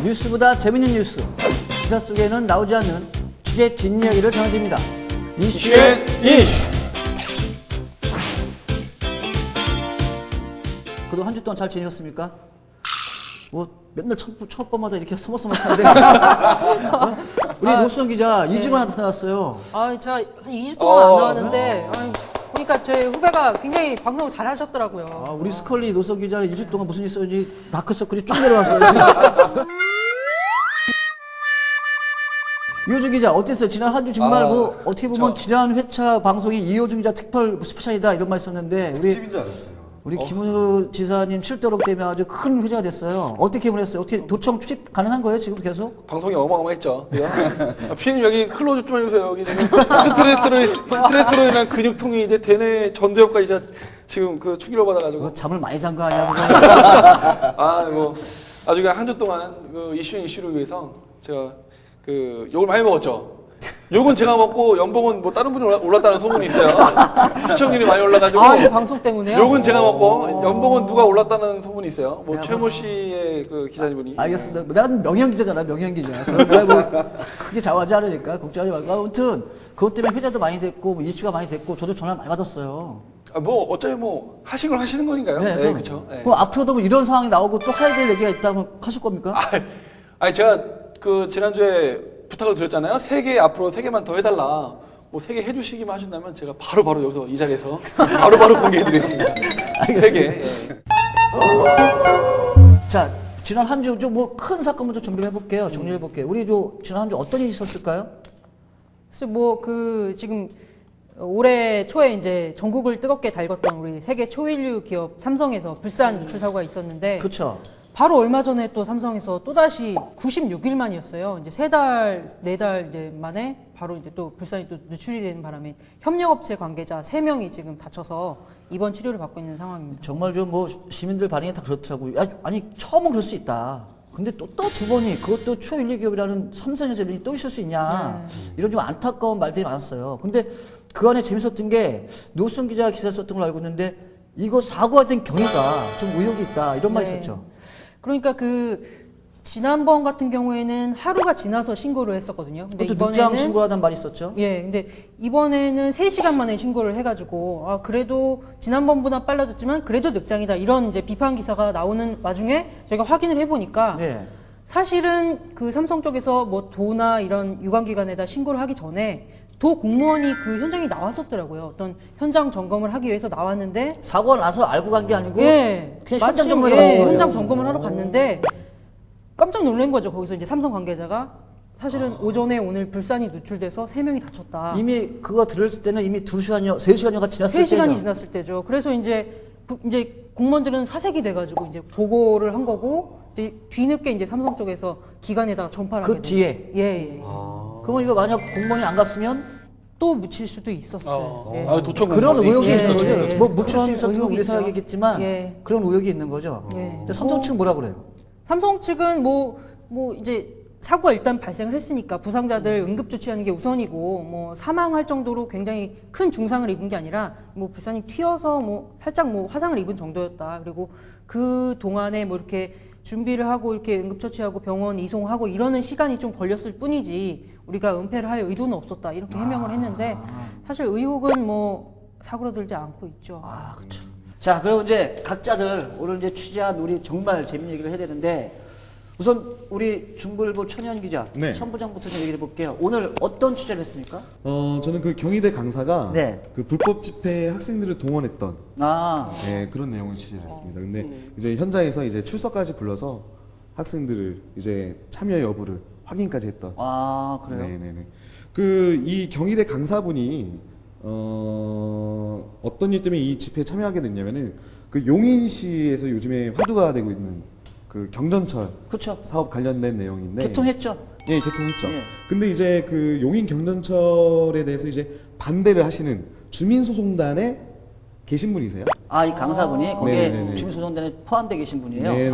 뉴스보다 재밌는 뉴스, 기사 속에는 나오지 않는 취재 뒷이야기를 전해드립니다. 이슈의 이슈. 그동안 한 주 동안 잘 지내셨습니까? 뭐 맨날 첫 번마다 이렇게 서머서머한데 우리 노수정 기자 2주 만에 나타났어요. 제가 한 2주 동안 안 나왔는데 보니까 저희 후배가 굉장히 방송을 잘 하셨더라고요. 우리 스컬리 노수정 기자 2주 동안 무슨 일 있었는지 다크서클이 쭉 내려왔어요. 이호준 기자 어땠어요? 지난 한 주 정말 뭐 어떻게 보면 지난 회차 방송이 이호준 기자 특별 스페셜이다 이런 말 썼는데 특집인 줄 알았어요. 우리 김은호 지사님 7대록 때문에 아주 큰 회자가 됐어요. 어떻게 보냈어요? 어떻게 도청 출입 가능한 거예요? 지금 계속? 방송이 어마어마했죠. 피디님 여기 클로즈 좀 해주세요. 여기 지금 스트레스로 인한 근육통이 이제 대뇌 전두엽과 이제 지금 그 추기를 받아가지고. 잠을 많이 잔 거 아니야? 뭐 아주 그냥 한 주 동안 그 이슈를 위해서 제가 그 욕을 많이 먹었죠. 욕은 제가 먹고 연봉은 뭐 다른 분이 올랐다는 소문이 있어요. 시청률이 많이 올라가지고. 이 방송 때문에요? 욕은 제가 먹고 연봉은 누가 올랐다는 소문이 있어요. 뭐 최모 씨의 그 기자분이. 알겠습니다. 난 명현 기자잖아, 명현 기자. 내가 뭐 크게 좌우하지 않으니까 걱정하지 말고. 아무튼 그것 때문에 회자도 많이 됐고 뭐 이슈가 많이 됐고 저도 전화 많이 받았어요. 뭐 어차피 뭐 하신 걸 하시는 거니까요. 네, 그렇죠. 네. 그럼 앞으로도 뭐 이런 상황이 나오고 또 해야 될 얘기가 있다면 하실 겁니까? 제가 그 지난주에 부탁을 드렸잖아요. 앞으로 3개만 더 해달라. 뭐 3개 해주시기만 하신다면 제가 바로 여기서 이 자리에서 바로 공개해드리겠습니다. 3개. 예. 자, 지난 한 주 좀 뭐 큰 사건 먼저 정리를 해볼게요. 정리해볼게요. 우리 지난 한 주 어떤 일이 있었을까요? 그래서 뭐 지금 올해 초에 이제 전국을 뜨겁게 달궜던 우리 세계 초일류 기업 삼성에서 불산 누출 사고가 있었는데. 그렇죠. 바로 얼마 전에 또 삼성에서 또다시 96일 만이었어요. 이제 3달, 4달 이제 만에 바로 이제 또 불산이 또 누출이 되는 바람에 협력업체 관계자 3명이 지금 다쳐서 입원 치료를 받고 있는 상황입니다. 정말 좀 뭐 시민들 반응이 다 그렇더라고요. 아니 처음은 그럴 수 있다. 근데 또 두 번이 그것도 초일류 기업이라는 삼성에서 이런이 또 있을 수 있냐. 이런 좀 안타까운 말들이 많았어요. 근데 그 안에 재밌었던 게 노수정 기자가 기사 썼던 걸 알고 있는데 이거 사고가 된 경위가 좀 의혹이 있다. 이런 말이 있었죠. 그러니까 지난번 같은 경우에는 하루가 지나서 신고를 했었거든요. 근데 이번에는 늦장 신고하다는 말이 있었죠. 예, 근데 이번에는 3시간 만에 신고를 해가지고 그래도 지난번보다 빨라졌지만 그래도 늑장이다 이런 이제 비판 기사가 나오는 와중에 저희가 확인을 해보니까 사실은 그 삼성 쪽에서 뭐 도나 이런 유관기관에다 신고를 하기 전에 도 공무원이 그 현장에 나왔었더라고요. 어떤 현장 점검을 하기 위해서 나왔는데 사고가 나서 알고 간 게 아니고 그냥 현장 점검을 하는 거예요. 현장 점검을 하러 갔는데 깜짝 놀란 거죠. 거기서 이제 삼성 관계자가 사실은 오전에 오늘 불산이 누출돼서 3명이 다쳤다. 이미 그거 들었을 때는 이미 2시간여, 3시간여가 지났을 때죠. 3시간이 지났을 때죠. 그래서 이제 공무원들은 사색이 돼가지고 이제 보고를 한 거고 이제 뒤늦게 이제 삼성 쪽에서 기관에다가 전파를 하게 뒤에. 예. 그러면 이거 만약 공무원이 안 갔으면 또 묻힐 수도 있었어요. 도청 그런 의혹이 예, 있는 거죠. 예, 뭐 묻힐 수 그런 있었던 건 의혹이 우리 있죠. 생각이겠지만 그런 의혹이 있는 거죠. 근데 삼성 측은 뭐라 그래요? 삼성 측은 뭐 이제 사고가 일단 발생을 했으니까 부상자들 응급 조치하는 게 우선이고 뭐 사망할 정도로 굉장히 큰 중상을 입은 게 아니라 뭐 불산이 튀어서 뭐 살짝 뭐 화상을 입은 정도였다. 그리고 그 동안에 뭐 이렇게 준비를 하고 이렇게 응급처치하고 병원 이송하고 이러는 시간이 좀 걸렸을 뿐이지 우리가 은폐를 할 의도는 없었다 이렇게 해명을 했는데 사실 의혹은 뭐 사그러들지 않고 있죠. 그렇죠. 자, 그럼 이제 각자들 오늘 이제 취재한 우리 정말 재밌는 얘기를 해야 되는데 우선 우리 중부일보 천현 기자, 천부장부터 좀 얘기를 해볼게요. 오늘 어떤 취재를 했습니까? 저는 그 경희대 강사가 네. 그 불법 집회에 학생들을 동원했던 네, 그런 내용을 취재를 했습니다. 근데 이제 현장에서 이제 출석까지 불러서 학생들을 이제 참여 여부를 확인까지 했던. 그래요? 네네네. 그 이 경희대 강사분이 어떤 일 때문에 이 집회에 참여하게 됐냐면은 그 용인시에서 요즘에 화두가 되고 있는 그 경전철 그쵸. 사업 관련된 내용인데 개통했죠. 예, 개통했죠. 예. 근데 이제 그 용인 경전철에 대해서 이제 반대를 하시는 주민소송단에 계신 분이세요? 이 강사분이 거기에 네네네. 주민소송단에 포함되어 계신 분이에요? 네네.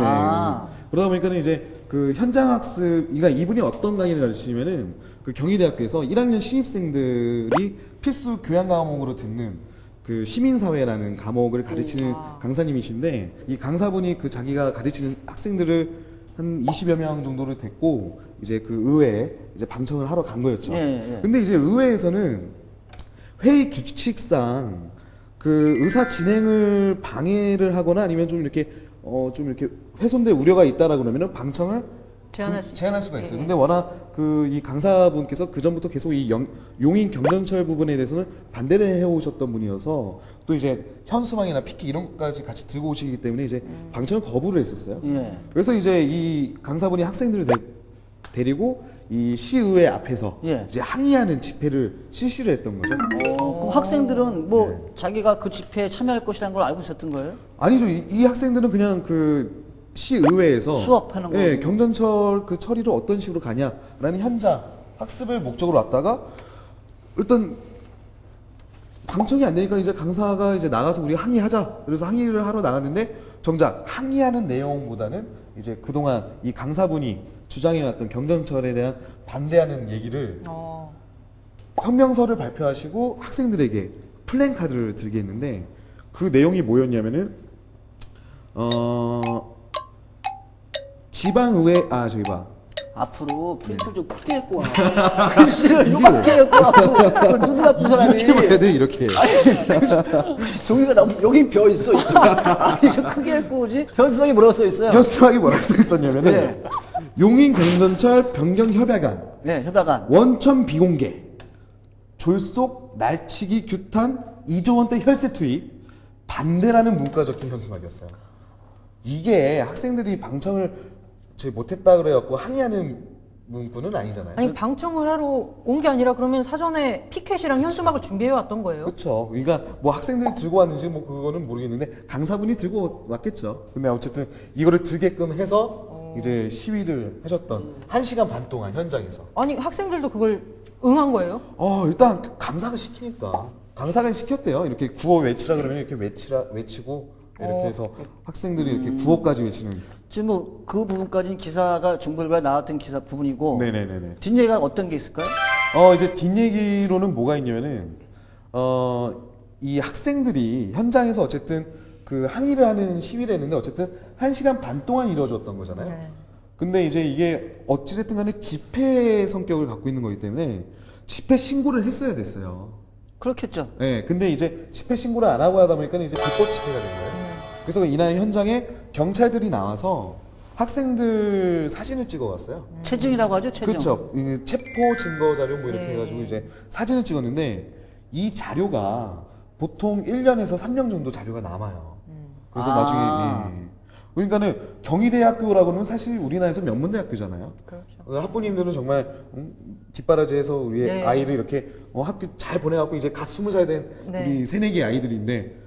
그러다 보니까는 이제 그 현장학습, 그러니까 이분이 어떤 강의를 가르치시면은 그 경희대학교에서 1학년 신입생들이 필수 교양 과목으로 듣는 그 시민사회라는 과목을 가르치는 강사님이신데 이 강사분이 그 자기가 가르치는 학생들을 한 20여 명 정도로 됐고 이제 그 의회에 이제 방청을 하러 간 거였죠. 예. 근데 이제 의회에서는 회의 규칙상 그 의사 진행을 방해를 하거나 아니면 좀 이렇게 훼손될 우려가 있다라 그러면은 방청을 제한할 수가 있어요. 예. 근데 워낙 그 이 강사분께서 그 전부터 계속 이 용인 경전철 부분에 대해서는 반대를 해오셨던 분이어서 또 이제 현수막이나 피켓 이런 것까지 같이 들고 오시기 때문에 이제 방청을 거부를 했었어요. 예. 그래서 이제 이 강사분이 학생들을 데리고 이 시의회 앞에서 예. 이제 항의하는 집회를 실시를 했던 거죠. 그럼 학생들은 뭐 자기가 그 집회에 참여할 것이라는 걸 알고 있었던 거예요? 아니죠. 이 학생들은 그냥 그 시의회에서 수업하는 예, 거고. 경전철 그 처리를 어떤 식으로 가냐라는 현장 학습을 목적으로 왔다가 일단 방청이 안 되니까 이제 강사가 이제 나가서 우리 항의하자. 그래서 항의를 하러 나갔는데 정작 항의하는 내용보다는 이제 그동안 이 강사분이 주장해왔던 경전철에 대한 반대하는 얘기를 성명서를 발표하시고 학생들에게 플랜카드를 들게 했는데 그 내용이 뭐였냐면은 지방의회 저기 봐. 앞으로 프린트를 좀 크게 했고 와. 글씨를 요만하게 했고 와. 눈이 나쁜 사람이. 이렇게 봐야 돼 이렇게. 종이가 너무 여기 벼 있어. 이쪽에. 아니 좀 크게 했고 오지. 현수막이 뭐라고 써 있어요? 현수막이 뭐라고 써 있었냐면은 네. 용인 경전철 변경 협약안 네, 협약안. 원천 비공개 졸속 날치기 규탄 2조 원대 혈세 투입 반대라는 문구가 적힌 현수막이었어요. 이게 학생들이 방청을 못했다 그래갖고 항의하는 문구는 아니잖아요. 아니 방청을 하러 온 게 아니라 그러면 사전에 피켓이랑 현수막을 준비해 왔던 거예요? 그렇죠. 그러니까 뭐 학생들이 들고 왔는지 뭐 그거는 모르겠는데 강사분이 들고 왔겠죠. 근데 어쨌든 이거를 들게끔 해서 이제 시위를 하셨던 1시간 반 동안 현장에서. 아니 학생들도 그걸 응한 거예요? 일단 강사가 시키니까 강사가 시켰대요. 이렇게 구호 외치라 그러면 이렇게 외치고 이렇게 해서 학생들이 이렇게 구호까지 외치는. 지금 뭐 그 부분까지는 기사가 중불부에 나왔던 기사 부분이고. 네네네네. 뒷얘기가 어떤 게 있을까요? 이제 뒷얘기로는 뭐가 있냐면은 이 학생들이 현장에서 어쨌든 그 항의를 하는 시위를 했는데 어쨌든 1시간 반 동안 이루어졌던 거잖아요. 네. 근데 이제 이게 어찌됐든 간에 집회 성격을 갖고 있는 거기 때문에 집회 신고를 했어야 됐어요. 그렇겠죠. 네, 근데 이제 집회 신고를 안 하고 하다 보니까 이제 불법 집회가 된 거예요. 그래서 이날 현장에 경찰들이 나와서 학생들 사진을 찍어왔어요. 체증이라고 하죠, 체증. 그렇죠. 체포 증거 자료 뭐 이렇게 네. 해가지고 이제 사진을 찍었는데 이 자료가 보통 1년에서 3년 정도 자료가 남아요. 그래서 나중에 그러니까는 경희대학교라고 하면 사실 우리나라에서 명문대학교잖아요. 그렇죠. 학부님들은 정말 뒷바라지해서 우리 네. 아이를 이렇게 학교 잘 보내갖고 이제 갓 20살 된 네. 우리 새내기 아이들인데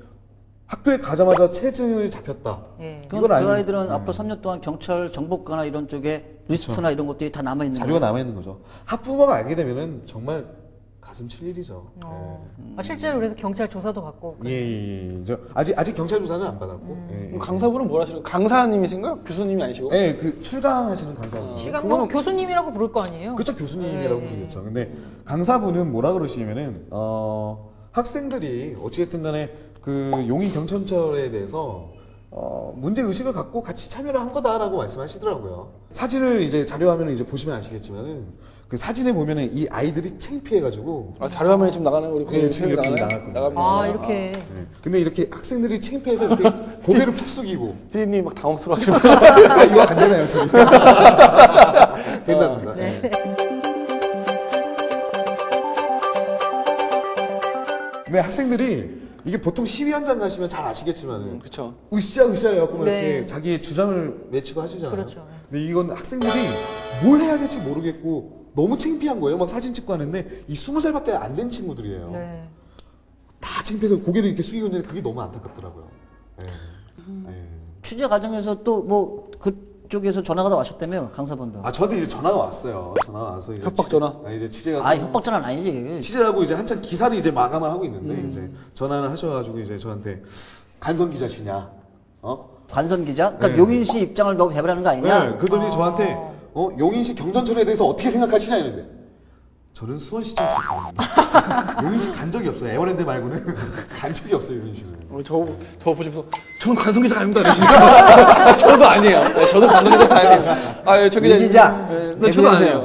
학교에 가자마자 체증을 잡혔다. 예. 그 이걸 알고- 아이들은 앞으로 3년 동안 경찰 정보과나 이런 쪽에 리스트나 이런 것들이 다 남아있는 자료가 거예요. 남아있는 거죠. 학부모가 알게 되면은 정말 가슴 칠 일이죠. 실제로 그래서 경찰 조사도 받고. 예. 아직 경찰 조사는 안 받았고. 예. 강사분은 뭘 하시는 강사님이신가요? 교수님이 아니시고? 예, 그 출강하시는 강사분. 시간 뭐 교수님이라고 부를 거 아니에요? 그렇죠, 교수님이라고 부르겠죠. 근데 강사분은 뭐라 그러시냐면은 학생들이 어찌됐든 간에 그 용인 경천철에 대해서 문제 의식을 갖고 같이 참여를 한 거다라고 말씀하시더라고요. 사진을 이제 자료화면을 이제 보시면 아시겠지만은 그 사진에 보면은 이 아이들이 창피해가지고 자료화면이 좀 나가는 우리 네, 지금 이렇게 나가나요? 나갈 겁니다. 나갑니다. 이렇게. 네. 근데 이렇게 학생들이 창피해서 이렇게 고개를 푹 숙이고 피디님 막 당황스러워하시고 이거 안 되나요, 저기? 된답니다. 네. 근데 학생들이 이게 보통 시위 현장 가시면 잘 아시겠지만은 그렇죠. 으쌰으쌰 해갖고 막 네. 이렇게 자기의 주장을 외치고 하시잖아요. 그렇죠. 근데 이건 학생들이 뭘 해야 될지 모르겠고 너무 창피한 거예요. 막 사진 찍고 하는데 이 20살밖에 안 된 친구들이에요. 네. 다 창피해서 고개를 이렇게 숙이고 있는데 그게 너무 안타깝더라고요. 네. 네. 취재 과정에서 또 뭐 그쪽에서 전화가 왔었다며 강사분도. 저한테 이제 전화가 왔어요. 전화가 와서 이제 협박 전화? 이제 취재가 협박전화는 아니지. 취재하고 이제 한참 기사를 이제 마감을 하고 있는데 이제 전화를 하셔가지고 이제 저한테 간선 기자시냐? 관선 기자? 그러니까 네. 용인시 입장을 너무 배분하는 거 아니냐? 네, 그러더니 저한테 용인시 경전철에 대해서 어떻게 생각하시냐 이랬는데 저는 수원시청 출입거든요. 용인시 간 적이 없어요. 에버랜드 말고는 간 적이 없어요, 용인시는. 저 보시면서 저는 관성기자가 아닙니다 이러시니까 저도 아니에요. 네, 저도 관성기자가 아니에요. 아, 저 기자. 기자. 네, 저도 아니에요.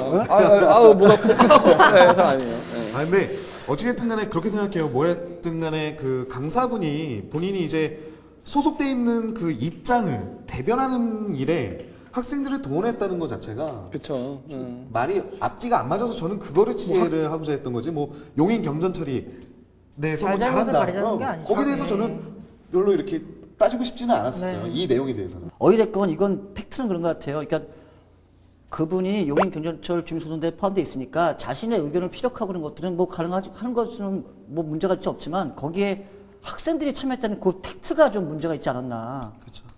목 아프고. 네, 저 아니에요. 네. 아, 근데 어찌됐든 간에 그렇게 생각해요. 뭐랬든 간에 그 강사분이 본인이 이제 소속돼 있는 그 입장을 대변하는 일에 학생들을 동원했다는 것 자체가 그렇죠. 말이 앞뒤가 안 맞아서 저는 그거를 지혜를 하고자 했던 거지. 뭐 용인 경전철이 네 선거 잘잘못을 잘한다. 가리자는 게 아니죠. 거기에 대해서 네. 저는 별로 이렇게 따지고 싶지는 않았어요. 네. 이 내용에 대해서는. 어찌됐건 이건 팩트는 그런 것 같아요. 그러니까 그분이 용인 경전철 주민소송대에 포함되어 있으니까 자신의 의견을 피력하고 그런 것들은 뭐 가능하지 하는 것은 뭐 문제가 있지 없지만 거기에 학생들이 참여했다는 그 팩트가 좀 문제가 있지 않았나. 그렇죠.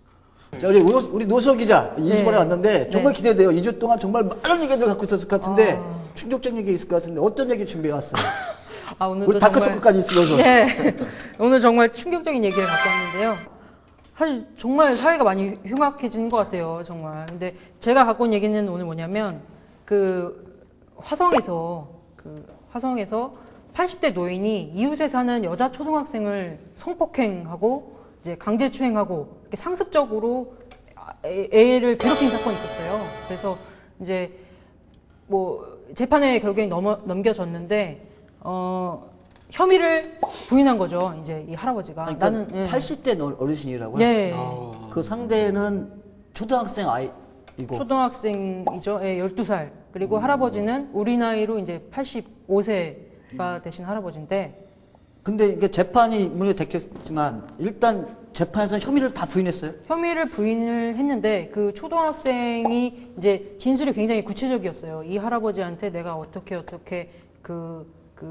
자, 우리 노수호 기자 2주만에 왔는데 정말 네. 기대돼요. 2주 동안 정말 많은 얘기를 갖고 있었을 것 같은데 충격적인 얘기 있을 것 같은데 어떤 얘기 준비해 왔어요? 아, 오늘도 우리 다크서클까지 있으면서. 예. 오늘 정말 충격적인 얘기를 갖고 왔는데요. 사실 정말 사회가 많이 흉악해진 것 같아요, 정말. 근데 제가 갖고 온 얘기는 오늘 뭐냐면, 화성에서 80대 노인이 이웃에 사는 여자 초등학생을 성폭행하고, 이제 강제추행하고, 이렇게 상습적으로 애를 괴롭힌 사건이 있었어요. 그래서 이제, 재판에 결국에 넘겨졌는데, 혐의를 부인한 거죠, 이제 이 할아버지가. 아니, 그러니까 나는, 예. 80대 어르신이라고요? 예. 그 상대는 초등학생 아이이고. 초등학생이죠. 예, 12살. 그리고 할아버지는 우리 나이로 이제 85세가 되신 할아버지인데. 근데 이게 재판이 문에 됐겠지만 일단 재판에서는 혐의를 다 부인했어요? 혐의를 부인을 했는데 그 초등학생이 이제 진술이 굉장히 구체적이었어요. 이 할아버지한테 내가 어떻게 그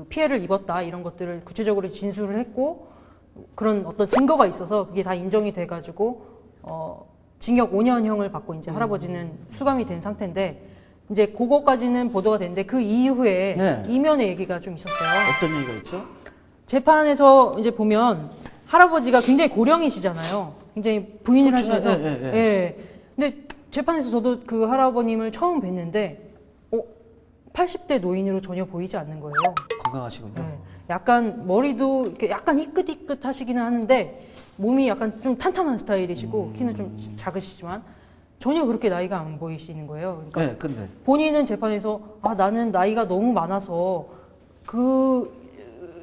피해를 입었다 이런 것들을 구체적으로 진술을 했고 그런 어떤 증거가 있어서 그게 다 인정이 돼가지고 징역 5년형을 받고 이제 할아버지는 수감이 된 상태인데 이제 그거까지는 보도가 됐는데 그 이후에 네. 이면의 얘기가 좀 있었어요. 어떤 얘기가 있죠? 재판에서 이제 보면 할아버지가 굉장히 고령이시잖아요. 굉장히 부인을 그렇죠. 하시면서. 예, 예, 예. 예. 근데 재판에서 저도 그 할아버님을 처음 뵀는데, 80대 노인으로 전혀 보이지 않는 거예요. 건강하시군요. 예. 약간 머리도 이렇게 약간 희끗희끗 하시기는 하는데, 몸이 약간 좀 탄탄한 스타일이시고, 키는 좀 작으시지만, 전혀 그렇게 나이가 안 보이시는 거예요. 그러니까 네, 근데. 본인은 재판에서, 나는 나이가 너무 많아서,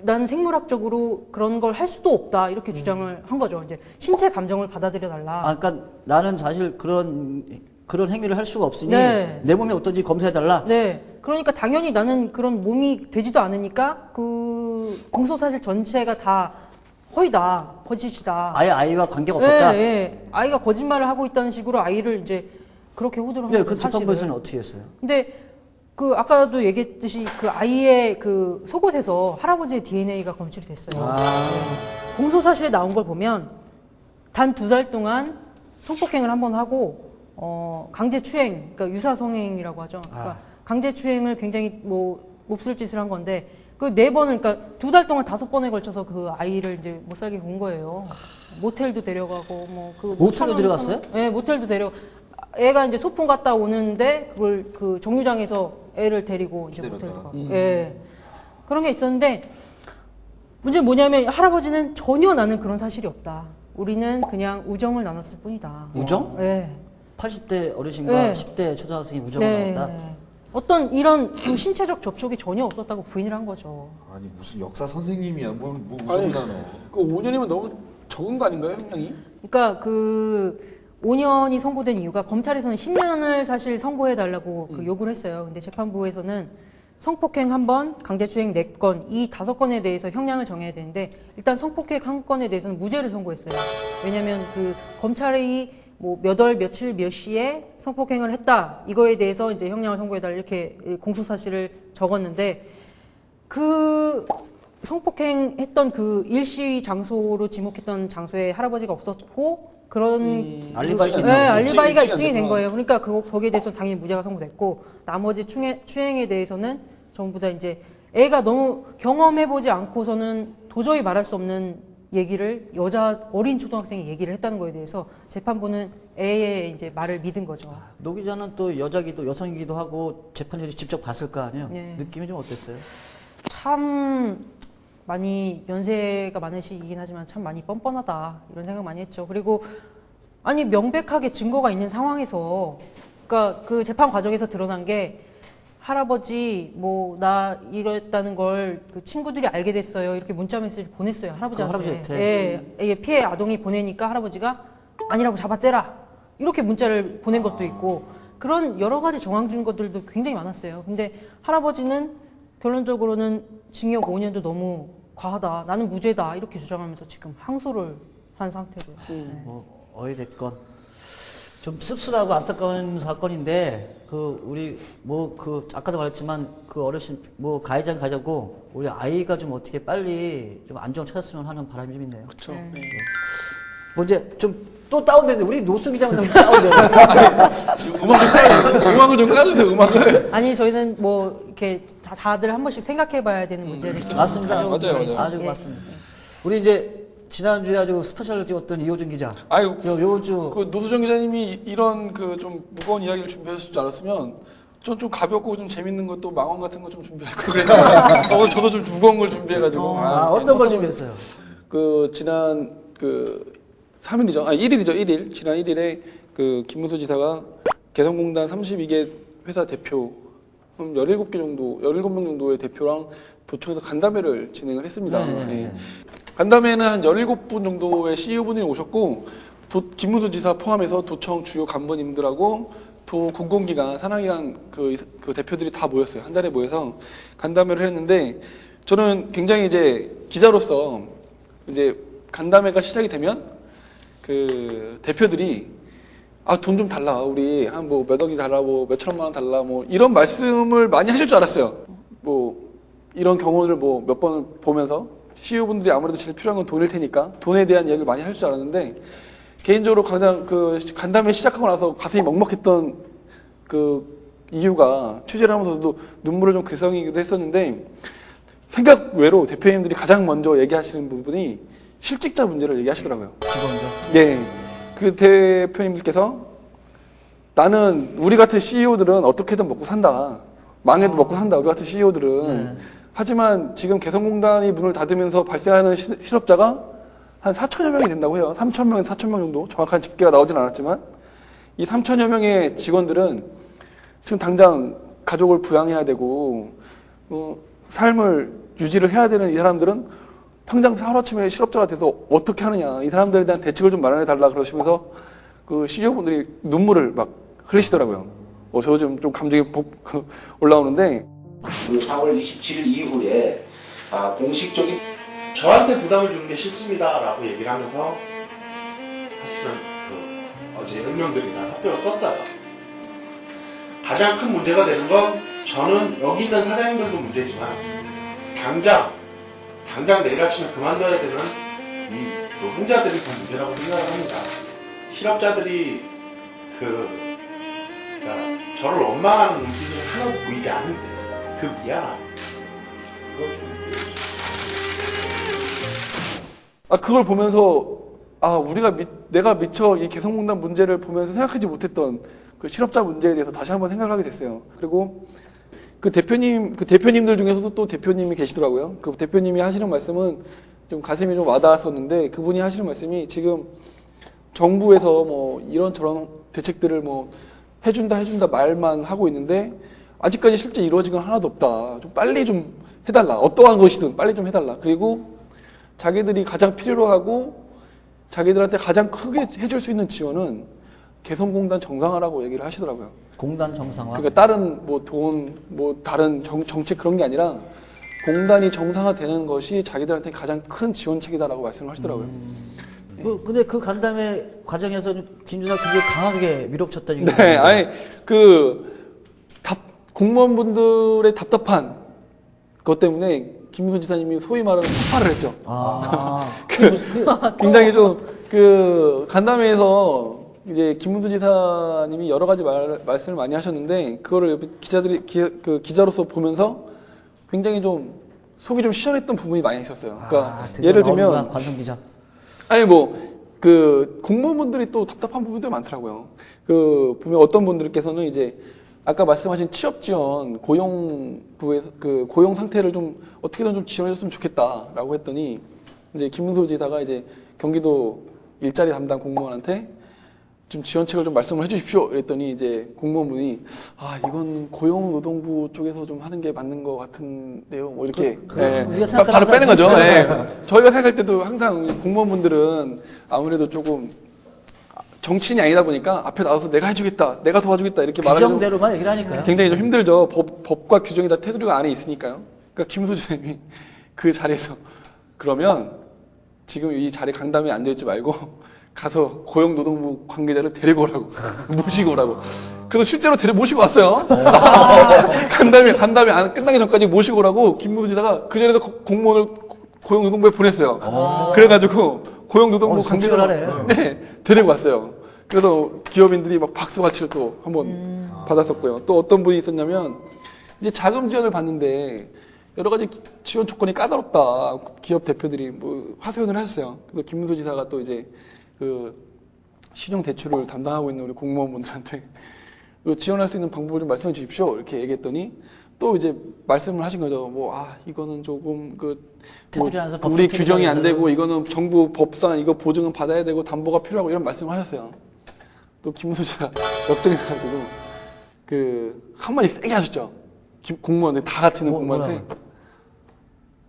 나는 생물학적으로 그런 걸 할 수도 없다 이렇게 주장을 한 거죠. 이제 신체 감정을 받아들여 달라. 그러니까 나는 사실 그런 행위를 할 수가 없으니 네. 내 몸이 어떤지 검사해달라. 네. 그러니까 당연히 나는 그런 몸이 되지도 않으니까 그 공소 사실 전체가 다 허위다, 거짓이다. 아예 아이와 관계가 없었다. 네, 네. 아이가 거짓말을 하고 있다는 식으로 아이를 이제 그렇게 호도를 한 네, 거죠. 그 재판부에서는 어떻게 했어요? 근데 아까도 얘기했듯이 그 아이의 그 속옷에서 할아버지의 DNA가 검출이 됐어요. 네. 공소 사실에 나온 걸 보면 단 2달 동안 성폭행을 한 번 하고 강제추행, 그러니까 유사성행이라고 하죠. 그러니까 강제추행을 굉장히 몹쓸 짓을 한 건데 그 4번을 그러니까 2달 동안 5번에 걸쳐서 그 아이를 이제 못 살게 군 거예요. 모텔도 데려가고 모텔도 데려갔어요? 네, 모텔도 애가 이제 소풍 갔다 오는데 그걸 그 정류장에서 애를 데리고 이제 모텔 가고. 예. 그런 게 있었는데 문제는 뭐냐면 할아버지는 전혀 나는 그런 사실이 없다. 우리는 그냥 우정을 나눴을 뿐이다. 우정? 예. 80대 어르신과 네. 10대 초등학생이 우정을 네. 나눴다? 어떤 이런 그 신체적 접촉이 전혀 없었다고 부인을 한 거죠. 아니 무슨 역사 선생님이야. 뭐 아니, 우정단어. 그 5년이면 너무 적은 거 아닌가요, 형량이? 그러니까 5년이 선고된 이유가 검찰에서는 10년을 사실 선고해달라고 요구를 했어요. 근데 재판부에서는 성폭행 1번, 강제추행 4건, 이 5건에 대해서 형량을 정해야 되는데 일단 성폭행 1건에 대해서는 무죄를 선고했어요. 왜냐하면 검찰이 몇 월, 며칠, 몇 시에 성폭행을 했다. 이거에 대해서 이제 형량을 선고해달라 이렇게 공소사실을 적었는데 성폭행했던 일시 장소로 지목했던 장소에 할아버지가 없었고 그런 알리바이가 네, 알리바이가 입증이 입증이 안 된 됐구나. 거예요. 그러니까 거기에 대해서 당연히 무죄가 선고됐고 나머지 추행에 대해서는 전부 다 이제 애가 너무 경험해보지 않고서는 도저히 말할 수 없는 얘기를 어린 초등학생이 얘기를 했다는 거에 대해서 재판부는 애의 이제 말을 믿은 거죠. 노 기자는 또 여성이기도 하고 재판장이 직접 봤을 거 아니에요? 네. 느낌이 좀 어땠어요? 참 많이 연세가 많으시긴 하지만 참 많이 뻔뻔하다 이런 생각 많이 했죠. 그리고 아니 명백하게 증거가 있는 상황에서 그러니까 그 재판 과정에서 드러난 게 할아버지 뭐 나 이랬다는 걸 그 친구들이 알게 됐어요. 이렇게 문자 메시지 보냈어요. 할아버지한테. 예, 피해 아동이 보내니까 할아버지가 아니라고 잡아떼라. 이렇게 문자를 보낸 것도 있고 그런 여러 가지 정황 증거들도 굉장히 많았어요. 근데 할아버지는 결론적으로는 징역 5년도 너무 과하다. 나는 무죄다. 이렇게 주장하면서 지금 항소를 한 상태고요. 네. 뭐 어찌됐건 좀 씁쓸하고 안타까운 사건인데 우리 아까도 말했지만 그 어르신 가해자는 가자고 우리 아이가 좀 어떻게 빨리 좀 안정을 찾았으면 하는 바람이 좀 있네요. 그렇죠. 네. 네. 뭐 이제 좀 또 다운되는데 우리 노수 기자만 너무 다운돼. 음악을 좀 까주세요. 음악을. 아니 저희는 뭐 이렇게 다들 한 번씩 생각해봐야 되는 문제를 이렇게 맞습니다. 가져오고 맞아요. 있어요. 아주 예. 맞습니다. 우리 이제 지난주에 아주 스페셜을 찍었던 이호준 기자. 아유, 요주 그 노수정 기자님이 이런 그 좀 무거운 이야기를 준비하실 줄 알았으면 좀 가볍고 좀 재밌는 것도 망원 같은 거 좀 준비할 거 그랬는데 오늘 저도 좀 무거운 걸 준비해가지고 어떤 걸 준비했어요? 그 지난 그 3일이죠. 1일이죠. 1일. 지난 1일에 그 김문수 지사가 개성공단 32개 회사 대표 17개 정도, 17명 정도의 대표랑 도청에서 간담회를 진행을 했습니다. 네. 간담회는 한 17분 정도의 CEO분이 오셨고 김문수 지사 포함해서 도청 주요 간부님들하고 도 공공기관, 산하기관 그 대표들이 다 모였어요. 한 자리에 모여서 간담회를 했는데 저는 굉장히 이제 기자로서 이제 간담회가 시작이 되면 그 대표들이 돈 좀 달라 우리 한 뭐 몇 억이 달라 뭐 몇 천만 원 달라 뭐 이런 말씀을 많이 하실 줄 알았어요. 뭐 이런 경우를 뭐 몇 번을 보면서 CEO분들이 아무래도 제일 필요한 건 돈일 테니까 돈에 대한 이야기를 많이 하실 줄 알았는데 개인적으로 가장 그 간담회 시작하고 나서 가슴이 먹먹했던 그 이유가 취재를 하면서도 눈물을 좀 글썽이기도 했었는데 생각 외로 대표님들이 가장 먼저 얘기하시는 부분이 실직자 문제를 얘기하시더라고요. 직원들. 네. 그 대표님들께서 나는 우리 같은 CEO들은 어떻게든 먹고 산다. 망해도 먹고 산다. 우리 같은 CEO들은. 하지만 지금 개성공단이 문을 닫으면서 발생하는 실업자가 한 4천여 명이 된다고 해요. 3천명에서 4천명 정도. 정확한 집계가 나오진 않았지만 이 3천여 명의 직원들은 지금 당장 가족을 부양해야 되고 삶을 유지를 해야 되는 이 사람들은 당장 하루아침에 실업자가 돼서 어떻게 하느냐. 이 사람들에 대한 대책을 좀 마련해 달라 그러시면서 그 CEO분들이 눈물을 막 흘리시더라고요. 저 좀 감정이 올라오는데 4월 27일 이후에 공식적인 저한테 부담을 주는 게 싫습니다라고 얘기를 하면서 사실은 어제 혁명들이 다 사표를 썼어요. 가장 큰 문제가 되는 건 저는 여기 있는 사장님들도 문제지만 당장 내일 아침에 그만둬야 되는 이 노동자들이 더 문제라고 생각을 합니다. 실업자들이 그러니까 저를 원망하는 눈빛을 하나도 보이지 않는데 그 미안함 그걸 좀 그걸 보면서 내가 미처 이 개성공단 문제를 보면서 생각하지 못했던 그 실업자 문제에 대해서 다시 한번 생각을 하게 됐어요. 그리고 그 대표님들 중에서도 또 대표님이 계시더라고요. 그 대표님이 하시는 말씀은 좀 가슴이 좀 와닿았었는데 그분이 하시는 말씀이 지금 정부에서 뭐 이런저런 대책들을 뭐 해준다 말만 하고 있는데 아직까지 실제 이루어진 건 하나도 없다. 좀 빨리 좀 해달라. 어떠한 것이든 빨리 좀 해달라. 그리고 자기들이 가장 필요로 하고 자기들한테 가장 크게 해줄 수 있는 지원은 개성공단 정상화라고 얘기를 하시더라고요. 공단 정상화. 그러니까 다른 뭐 돈, 뭐 다른 정책 그런 게 아니라 공단이 정상화되는 것이 자기들한테 가장 큰 지원책이다라고 말씀을 하시더라고요. 근데 그 간담회 과정에서 김준하 굉장히 강하게 밀어붙였다는 얘기가 네, 아니 공무원분들의 답답한 것 때문에 김문수 지사님이 소위 말하는 폭발을 했죠. 굉장히 좀 그 간담회에서 이제 김문수 지사님이 여러 가지 말씀을 많이 하셨는데 그거를 옆에 기자로서 보면서 굉장히 좀 속이 좀 시원했던 부분이 많이 있었어요. 그러니까 드디어 예를 나오는구나, 들면 관성 기자. 아니 그 공무원분들이 또 답답한 부분들이 많더라고요. 그 보면 어떤 분들께서는 이제 아까 말씀하신 취업 지원 고용부에서 그 고용 상태를 좀 어떻게든 좀 지원해줬으면 좋겠다라고 했더니 이제 김문수 지사가 이제 경기도 일자리 담당 공무원한테 좀 지원책을 좀 말씀을 해주십시오. 이랬더니 이제 공무원분이 이건 고용노동부 쪽에서 좀 하는 게 맞는 것 같은데요. 뭐 이렇게 우리가 생각하는 바로 빼는 거죠. 항상 예. 저희가 생각할 때도 항상 공무원분들은 아무래도 조금 정치인이 아니다 보니까 앞에 나와서 내가 해주겠다, 내가 도와주겠다 이렇게 말하는 규정대로만 얘기를 하니까요. 굉장히 좀 힘들죠. 법과 규정이 다 테두리가 안에 있으니까요. 그러니까 김문수 지사님이 그 자리에서 그러면 지금 이 자리 강담이 안 되지 말고 가서 고용노동부 관계자를 데리고 오라고 모시고 오라고. 그래서 실제로 모시고 왔어요. 간담회 안 끝나기 전까지 모시고 오라고 김문수 지사가 그 자리에서 공무원을 고용노동부에 보냈어요. 그래가지고 고용노동부 관계자를 데리고 왔어요. 그래서 기업인들이 막 박수 받치를 또 한번 받았었고요. 또 어떤 분이 있었냐면 이제 자금 지원을 받는데 여러 가지 지원 조건이 까다롭다. 기업 대표들이 뭐 하소연을 하셨어요. 그래서 김문수 지사가 또 이제 그 신용 대출을 담당하고 있는 우리 공무원분들한테 지원할 수 있는 방법을 좀 말씀해 주십시오. 이렇게 얘기했더니 또 이제 말씀을 하신 거죠. 이거는 조금 우리 규정이 안 되고 이거는 정부 법상 이거 보증은 받아야 되고 담보가 필요하고 이런 말씀을 하셨어요. 또 김문수 씨가 역정해가지고 그 한마디 세게 하셨죠. 공무원들 다 같이 있는 공무원한테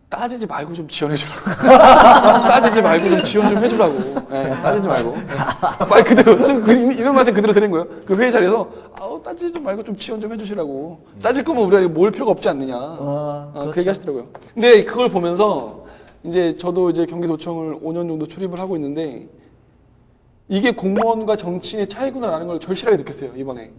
따지지 말고 좀 지원해주라고. 따지지 말고 좀 지원 좀 해주라고. 따지지 말고. 말 그대로, 이런 말씀 그대로 드린 거예요. 그 회의 자리에서, 따지지 말고 좀 지원 좀 해주시라고. 따질 거면 우리가 모을 필요가 없지 않느냐. 그렇죠. 그 얘기 하시더라고요. 근데 그걸 보면서, 이제 저도 이제 경기도청을 5년 정도 출입을 하고 있는데, 이게 공무원과 정치인의 차이구나라는 걸 절실하게 느꼈어요, 이번에.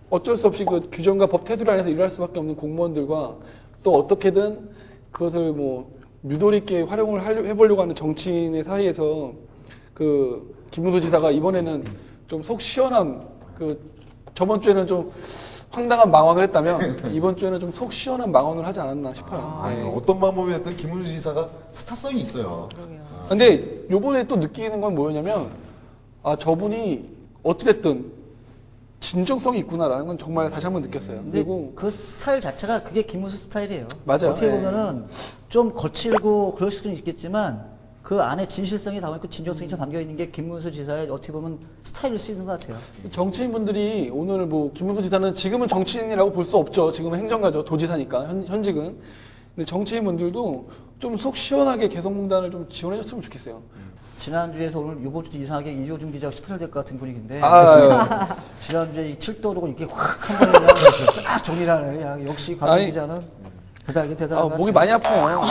어쩔 수 없이 그 규정과 법 테두리 안에서 일할 수밖에 없는 공무원들과 또 어떻게든 그것을 뭐 유도리 있게 활용을 해보려고 하는 정치인의 사이에서 그 김문수 지사가 이번에는 좀 속 시원한 저번 주에는 좀 황당한 망언을 했다면 이번 주에는 좀 속 시원한 망언을 하지 않았나 싶어요. 어떤 방법이었든 김문수 지사가 스타성이 있어요. 근데 요번에 또 느끼는 건 뭐였냐면 저분이 어찌됐든 진정성이 있구나라는 건 정말 다시 한번 느꼈어요. 그리고 그 스타일 자체가 그게 김문수 스타일이에요. 맞아요. 어떻게 보면은 좀 거칠고 그럴 수도 있겠지만 그 안에 진실성이 담겨 있고 진정성이 좀 담겨 있는 게 김문수 지사의 어떻게 보면 스타일일 수 있는 것 같아요. 정치인분들이 오늘 뭐 김문수 지사는 지금은 정치인이라고 볼 수 없죠. 지금은 행정가죠. 도지사니까 현직은. 근데 정치인분들도 좀 속 시원하게 개성공단을 좀 지원해줬으면 좋겠어요. 지난주에서 오늘 이번 주 이상하게 이호준 기자가 18될 것 같은 분위기인데 지난주에 이 7도로 이렇게 확 한 번에 그냥 싹 정리를 하네. 역시 관성 기자는 대단한 것 목이 같아요. 많이 아파요.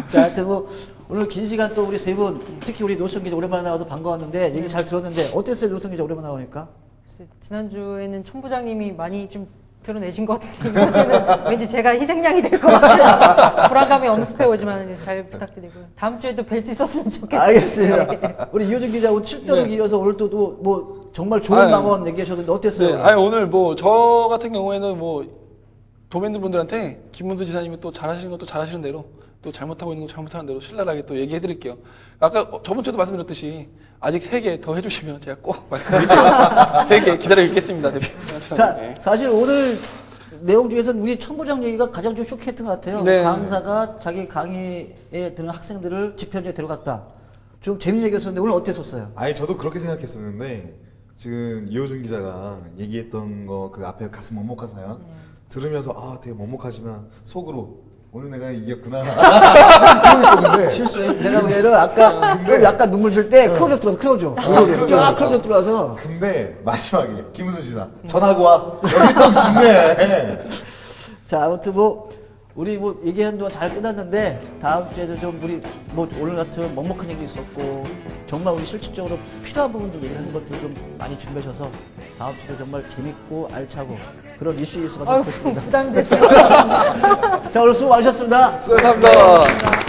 자, 하여튼 뭐 오늘 긴 시간 또 우리 세 분, 특히 우리 노선 기자 오랜만에 나와서 반가웠는데 얘기 잘 들었는데 어땠어요, 노선 기자 오랜만에 나오니까? 지난주에는 청 부장님이 많이 좀 드러내신 것 같은데 이번 주는 왠지 제가 희생양이 될 것 같아요. 불안감이 엄습해 오지만 잘 부탁드리고요. 다음 주에도 뵐 수 있었으면 좋겠습니다. 알겠습니다. 우리 이호준 기자 오늘 7도로 이어서 오늘 또 뭐 정말 좋은 망원 얘기하셨는데 어땠어요? 네. 오늘 뭐 저 같은 경우에는 뭐 도민분들한테 김문수 지사님이 또 잘하시는 것도 잘하시는 대로 또 잘못하고 있는 거 잘못하는 대로 신랄하게 또 얘기해드릴게요. 아까 저번 주에도 말씀드렸듯이 아직 3개 더 해주시면 제가 꼭 말씀드릴게요. 3개 기다리고 있겠습니다. 자, 사실 오늘 내용 중에서는 우리 청 부장 얘기가 가장 좀 쇼크했던 것 같아요. 네. 강사가 자기 강의에 드는 학생들을 집현지에 데려갔다. 좀 재밌는 얘기였었는데 오늘 어땠었어요? 저도 그렇게 생각했었는데 지금 이호준 기자가 얘기했던 거 그 앞에 가슴 먹먹한 사연 들으면서 되게 먹먹하지만 속으로 오늘 내가 이겼구나 이러고 있었는데 실수해. 내가 보기에는 아까 좀 약간 눈물 줄 때 크로즈 들어서 크로즈. 쫙 크로즈 들어와서. 근데 마지막에 김문수 지사 전화고 와 여기 또 죽네. 자, 아무튼 뭐 우리 뭐 얘기하는 동안 잘 끝났는데 다음 주에도 좀 우리 뭐 오늘 같은 먹먹한 얘기 있었고 정말 우리 실질적으로 필요한 부분들 이런 것들 좀 많이 준비하셔서 다음 주도 정말 재밌고 알차고 그런 이슈 있으면 좋겠습니다. 부담되세요. 자, 오늘 수고 많으셨습니다. 감사합니다.